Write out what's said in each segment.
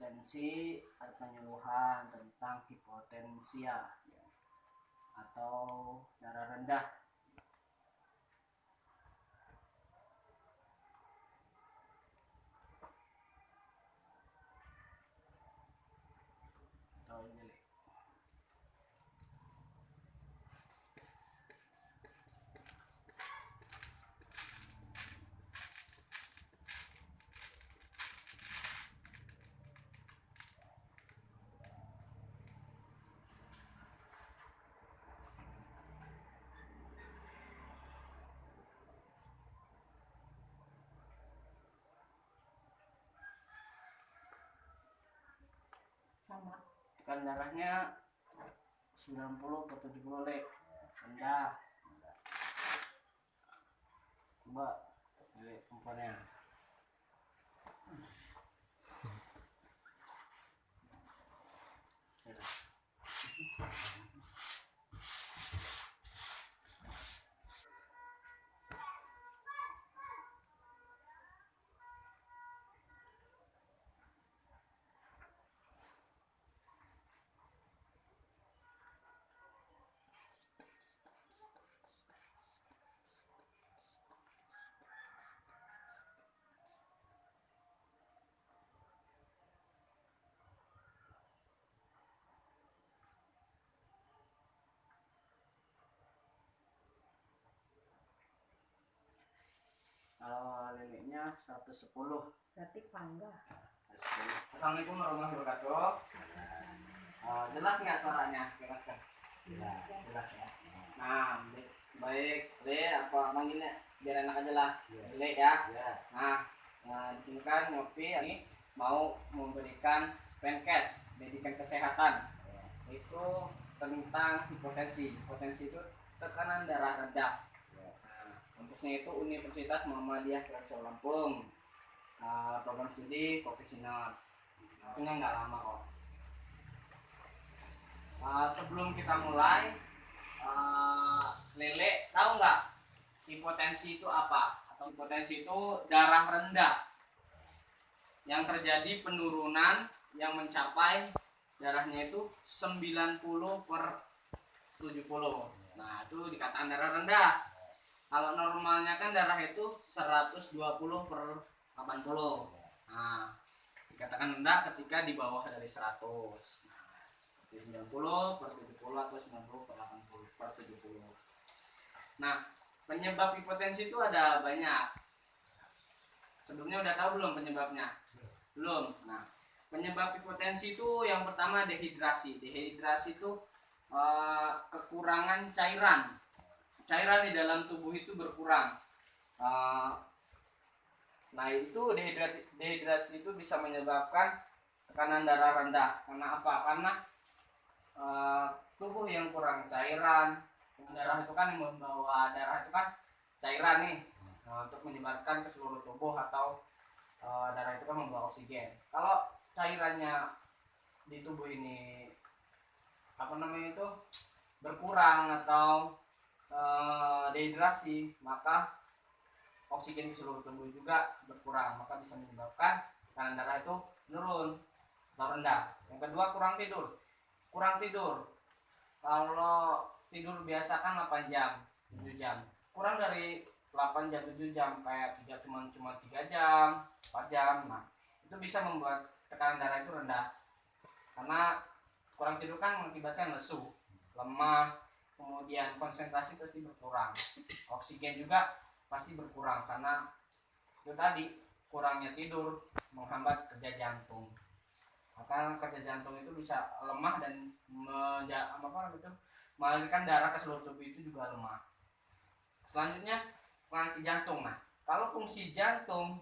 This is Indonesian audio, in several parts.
hipotensi ada penyuluhan tentang hipotensia ya, atau darah rendah. Atau ini sama kan darahnya 90 ke 70 le rendah. Coba lihat komponennya. Kalau liliknya 110. berarti pangga. Assalamualaikum warahmatullahi wabarakatuh. Jelas nggak suaranya? Jelas kan? Jelas ya. Nah, baik, Le, apa manggilnya? Biar enak aja lah. Le ya. Nah, di sini kan Nyopi ini mau memberikan Penkes, pendidikan kesehatan. Itu tentang hipotensi. Hipotensi itu tekanan darah rendah. Kampusnya itu Universitas Muhammadiyah Kerso Lampung, program studi profesionals. Punya nggak lama kok. Sebelum kita mulai, Lele tahu nggak hipotensi itu apa? Atau hipotensi itu darah rendah yang terjadi penurunan yang mencapai darahnya itu 90/70. Nah, itu dikatakan darah rendah. Kalau normalnya kan darah itu 120/80. Nah, dikatakan rendah ketika di bawah dari 100. Nah, seperti 90/70 atau 90/80/70. Nah, penyebab hipotensi itu ada banyak. Sebelumnya udah tahu belum penyebabnya? Belum. Nah, penyebab hipotensi itu yang pertama dehidrasi. Dehidrasi itu kekurangan cairan di dalam tubuh itu berkurang. Nah, itu dehidrasi itu bisa menyebabkan tekanan darah rendah. Karena apa? Karena tubuh yang kurang cairan. Darah itu kan membawa darah itu kan cairan nih, untuk menyebarkan ke seluruh tubuh, atau darah itu kan membawa oksigen. Kalau cairannya di tubuh ini berkurang atau dehidrasi, maka oksigen di seluruh tubuh juga berkurang, maka bisa menyebabkan tekanan darah itu menurun atau rendah. Yang kedua, kurang tidur. Kalau tidur biasa kan 8 jam, 7 jam. Kurang dari 8 jam, 7 jam, kayak cuma 3 jam, 4 jam. Nah, itu bisa membuat tekanan darah itu rendah. Karena kurang tidur kan mengakibatkan lesu, lemah, kemudian konsentrasi pasti berkurang, oksigen juga pasti berkurang, karena itu tadi kurangnya tidur menghambat kerja jantung. Maka kerja jantung itu bisa lemah dan mengalirkan darah ke seluruh tubuh itu juga lemah. Selanjutnya penyakit jantung. Nah, kalau fungsi jantung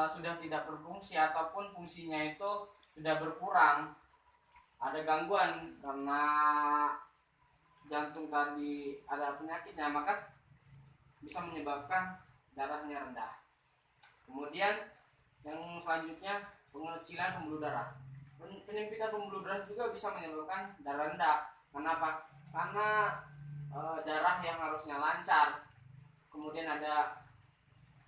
sudah tidak berfungsi ataupun fungsinya itu sudah berkurang, ada gangguan karena jantung tadi ada penyakitnya, maka bisa menyebabkan darahnya rendah. Kemudian yang selanjutnya pengecilan pembuluh darah. Penyempitan pembuluh darah juga bisa menyebabkan darah rendah. Kenapa? Karena darah yang harusnya lancar, kemudian ada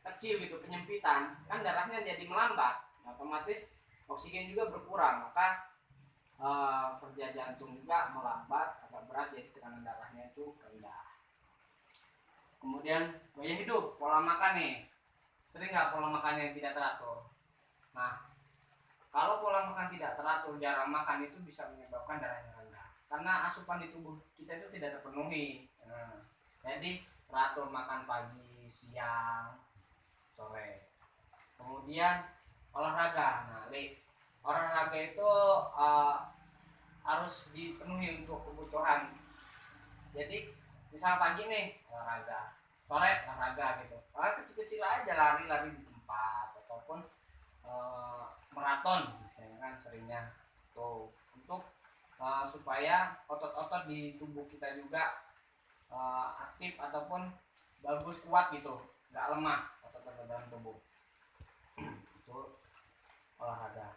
kecil gitu, penyempitan, kan darahnya jadi melambat. Otomatis oksigen juga berkurang, maka kerja jantung juga melambat, agak berat, jadi tekanan darahnya itu rendah. Kemudian gaya hidup, pola makan nih, sering nggak pola makannya yang tidak teratur? Nah, kalau pola makan tidak teratur, jarang makan, itu bisa menyebabkan darahnya rendah karena asupan di tubuh kita itu tidak terpenuhi. Jadi teratur makan pagi, siang, sore. Kemudian olahraga. Nah, olahraga itu harus dipenuhi untuk kebutuhan. Jadi misal pagi nih olahraga, sore olahraga gitu. Kecil-kecil aja, lari-lari di tempat ataupun maraton misalnya kan seringnya tuh, untuk supaya otot-otot di tubuh kita juga aktif ataupun bagus, kuat gitu, nggak lemah otot-otot dalam tubuh. Itu olahraga.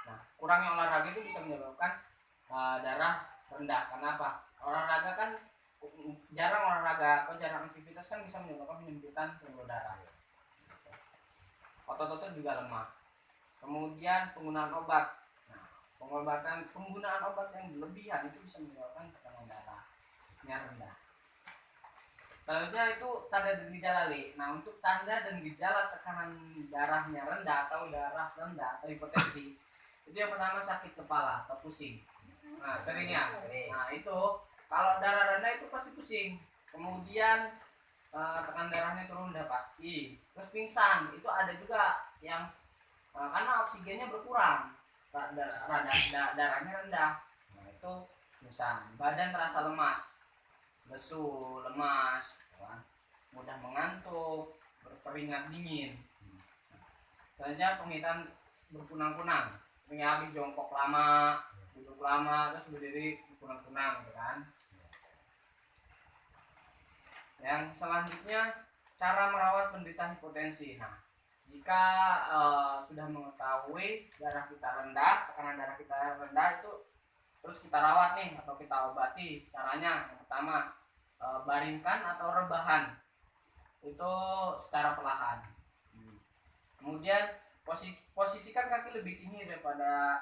Nah, kurangnya olahraga itu bisa menyebabkan darah rendah. Kenapa? Olahraga kan jarang olahraga atau jarang aktivitas kan bisa menyebabkan penyempitan pembuluh darah. Otot-otot juga lemah. Kemudian penggunaan obat. Nah, penggunaan obat yang berlebihan itu bisa menyebabkan tekanan darahnya rendah. Selanjutnya itu tanda dan gejala. Nah, untuk tanda dan gejala tekanan darahnya rendah atau darah rendah atau hipertensi, itu yang pertama sakit kepala atau pusing. Nah, seringnya. Nah, itu kalau darah rendah itu pasti pusing. Kemudian tekanan darahnya turun udah pasti. Terus pingsan, itu ada juga yang karena oksigennya berkurang, darahnya rendah. Nah, itu pingsan. Badan terasa lemas, lesu, lemas, mudah mengantuk, berkeringat dingin. Selanjutnya penglihatan berkunang-kunang, habis jongkok lama, duduk lama, terus berdiri berkunang-kunang, gitu kan. Yang selanjutnya, cara merawat penderita hipertensi. Nah, jika sudah mengetahui darah kita rendah, tekanan darah kita rendah, itu terus kita rawat nih atau kita obati. Caranya yang pertama, baringkan atau rebahan itu secara perlahan. Kemudian posisikan kaki lebih tinggi daripada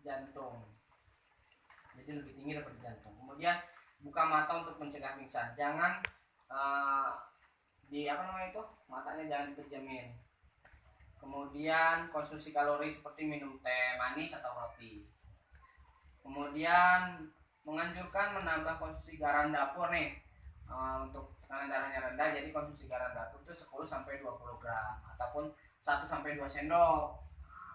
jantung, jadi lebih tinggi daripada jantung. Kemudian buka mata untuk mencegah pingsan. Jangan matanya jangan dikejamin. Kemudian konsumsi kalori seperti minum teh manis atau roti. Kemudian menganjurkan menambah konsumsi garam dapur nih untuk tekanan darahnya rendah. Jadi konsumsi garam dapur itu 10-20 gram ataupun 1-2 sendok.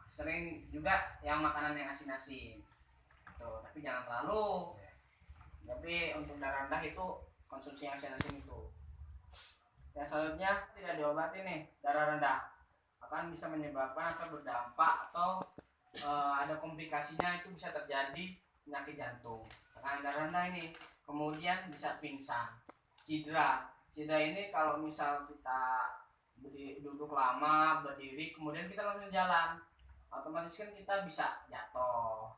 Sering juga yang makanan yang asin-asin tuh, tapi jangan terlalu. Tapi untuk darah rendah itu konsumsi yang asin-asin itu. Yang selanjutnya, tidak diobati nih darah rendah, akan bisa menyebabkan atau berdampak atau ada komplikasinya, itu bisa terjadi penyakit jantung, tekanan darah rendah ini. Kemudian bisa pingsan, cedera ini kalau misal kita duduk lama, berdiri, kemudian kita langsung jalan, otomatis kan kita bisa jatuh,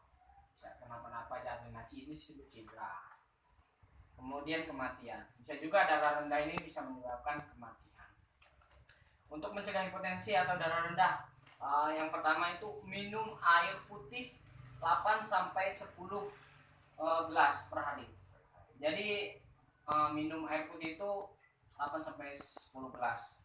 bisa kenapa-napa, jatuh. Nah, itu disebut cedera. Kemudian kematian, bisa juga darah rendah ini bisa menyebabkan kematian. Untuk mencegah hipertensi atau darah rendah, yang pertama itu minum air putih 8-10 gelas per hari. Jadi minum air putih itu 8-10 gelas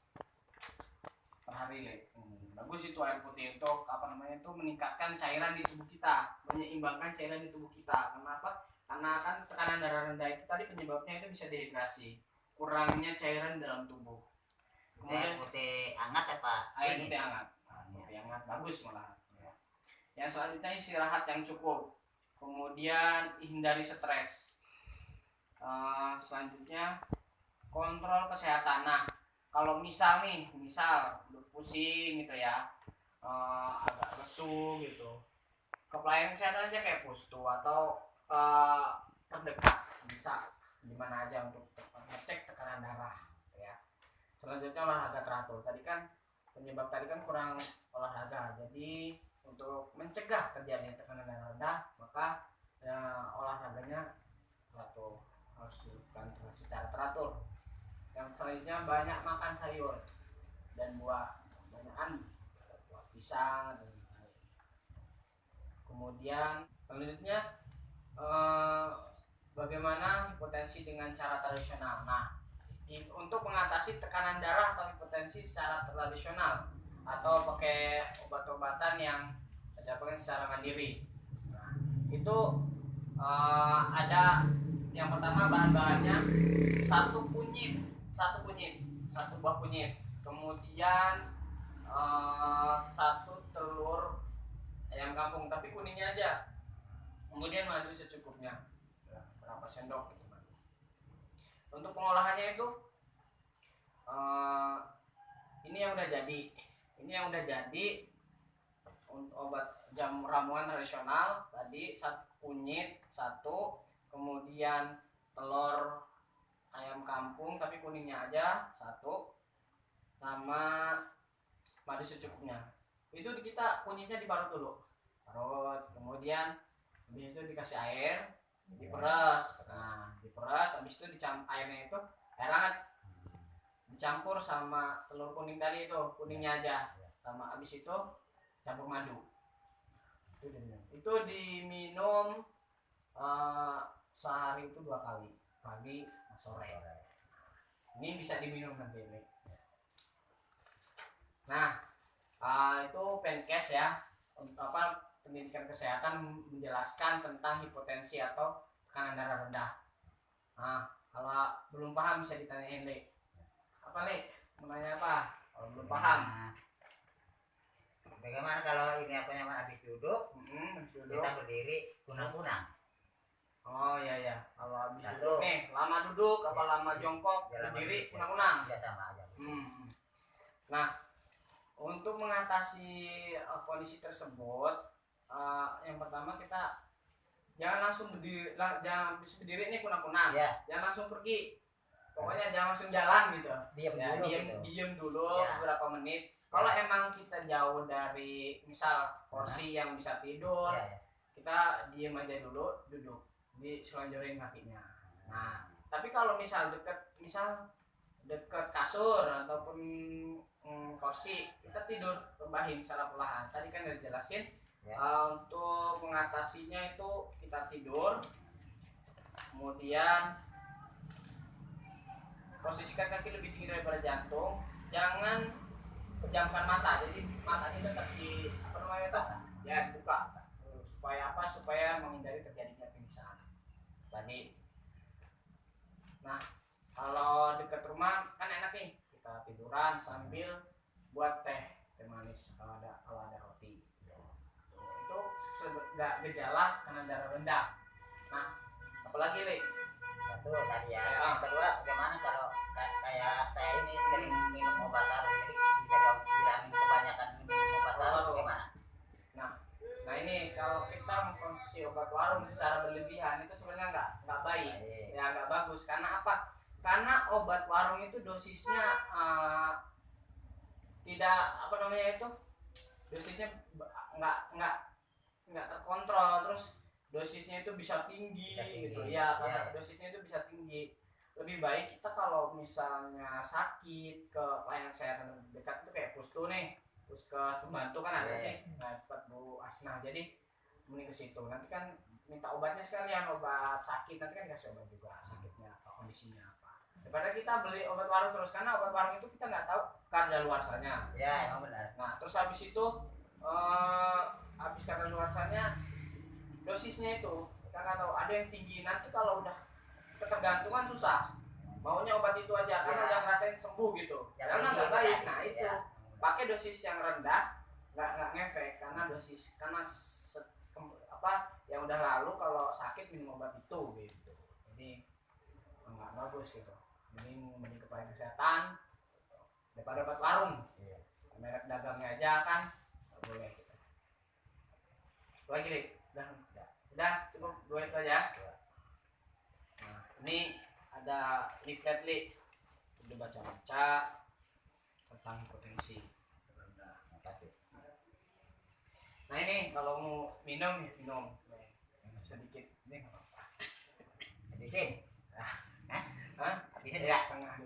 per hari. Bagus itu air putih untuk itu meningkatkan cairan di tubuh kita, menyeimbangkan cairan di tubuh kita. Kenapa? Karena kan tekanan darah rendah itu tadi penyebabnya itu bisa dehidrasi, kurangnya cairan dalam tubuh. Kemudian air putih hangat ya Pak? Air putih hangat, putih hangat bagus malah. Yang selanjutnya istirahat yang cukup. Kemudian hindari stres. Selanjutnya kontrol kesehatan. Nah, kalau misal pusing gitu ya, agak lesu gitu, ke pelayanan kesehatan aja kayak pustu atau terdekat, bisa dimana aja untuk ngecek tekanan darah ya. Selanjutnya olahraga teratur. Penyebab tadi kan kurang olahraga, jadi untuk mencegah terjadinya tekanan darah rendah, maka olahraganya teratur, harus dilakukan secara teratur. Yang selanjutnya banyak makan sayur dan buah, banyakan buah pisang dan Kemudian selanjutnya bagaimana hipotensi dengan cara tradisional. Nah, untuk mengatasi tekanan darah atau hipotensi secara tradisional atau pakai obat-obatan yang dilakukan secara mandiri. Nah, itu ada yang pertama bahan-bahannya satu buah kunyit, kemudian satu telur ayam kampung tapi kuningnya aja, kemudian madu secukupnya, berapa sendok gitu. Untuk pengolahannya itu ini yang udah jadi untuk obat ramuan tradisional tadi, kunyit satu, kemudian telur ayam kampung tapi kuningnya aja satu, sama madu secukupnya. Itu kita kunyitnya diparut dulu, kemudian habis itu dikasih air, diperas. Nah, diperas habis itu airnya itu air hangat dicampur sama telur kuning tadi, itu kuningnya aja, sama habis itu campur madu. Itu diminum sehari itu 2 kali, pagi sore. Ini bisa diminum nanti. Nah, itu Penkes ya, pendidikan kesehatan menjelaskan tentang hipotensi atau tekanan darah rendah. Nah, kalau belum paham bisa ditanyain Le. Apa Le? Mau nanya apa? Kalau belum paham. Bagaimana kalau ini apa namanya habis duduk, kita berdiri kunang-kunang. Oh iya. Kalau habis duduk nih, lama duduk apa lama jongkok, berdiri kunang-kunang. Ya sama aja. Nah, untuk mengatasi kondisi tersebut, yang pertama kita jangan langsung jangan habis berdiri nih kunang-kunang. Ya. Jangan langsung pergi. Pokoknya jangan langsung jalan gitu. Diam dulu ya. beberapa menit. Kalau emang kita jauh dari misal kursi yang bisa tidur, kita diam aja dulu, duduk, diselonjorin kakinya. Nah, tapi kalau misal dekat kasur ataupun kursi, kita tidur rebahin secara perlahan. Tadi kan udah jelasin untuk mengatasinya itu kita tidur, kemudian posisikan kaki lebih tinggi daripada jantung, jangan pejamkan mata, jadi matanya tetap di buka, supaya menghindari terjadinya pingsan tadi. Nah, kalau dekat rumah kan enak nih, kita tiduran sambil buat teh manis kalau ada roti. Itu nggak gejala karena darah rendah. Nah, apalagi Le? Itu tadi ya. Yang kedua, bagaimana kalau kayak saya ini sering minum obat taruh, jadi bisa dibilangin kebanyakan minum obat taruh bagaimana? Nah ini kalau kita mengkonsumsi obat warung secara berlebihan itu sebenarnya nggak baik, ya nggak bagus. Karena apa? Karena obat warung itu dosisnya tidak dosisnya nggak terkontrol, terus dosisnya itu bisa tinggi gitu ya. Karena dosisnya itu bisa tinggi. Lebih baik kita kalau misalnya sakit ke pelayanan kesehatan terdekat itu kayak puskes pembantu kan ada sih. Nah, tempat Bu Asna, jadi mending ke situ. Nanti kan minta obatnya sekalian, obat sakit, nanti kan dikasih obat juga sakitnya atau kondisinya apa. Daripada kita beli obat warung terus, karena obat warung itu kita nggak tahu kadaluarsanya. Ya, emang benar. Nah, terus habis itu habis kadaluarsanya dosisnya itu kita nggak tahu, ada yang tinggi, nanti kalau udah ketergantungan susah, maunya obat itu aja karena udah ngerasain sembuh gitu. Karena nggak baik. Nah itu pakai dosis yang rendah, nggak ngefek karena yang udah lalu. Kalau sakit minum obat itu gitu, jadi nggak bagus gitu. Mending ke pelayanan kesehatan daripada obat warung. Merek dagangnya aja kan nggak boleh gitu. Lagi deh, udah cukup 2 itu aja. Nah, ini ada leaflet udah baca-baca tentang hipotensi. Nah ini kalau mau minum sedikit, ini nggak apa-apa. Habisin. Hah? Habisin nggak? Setengah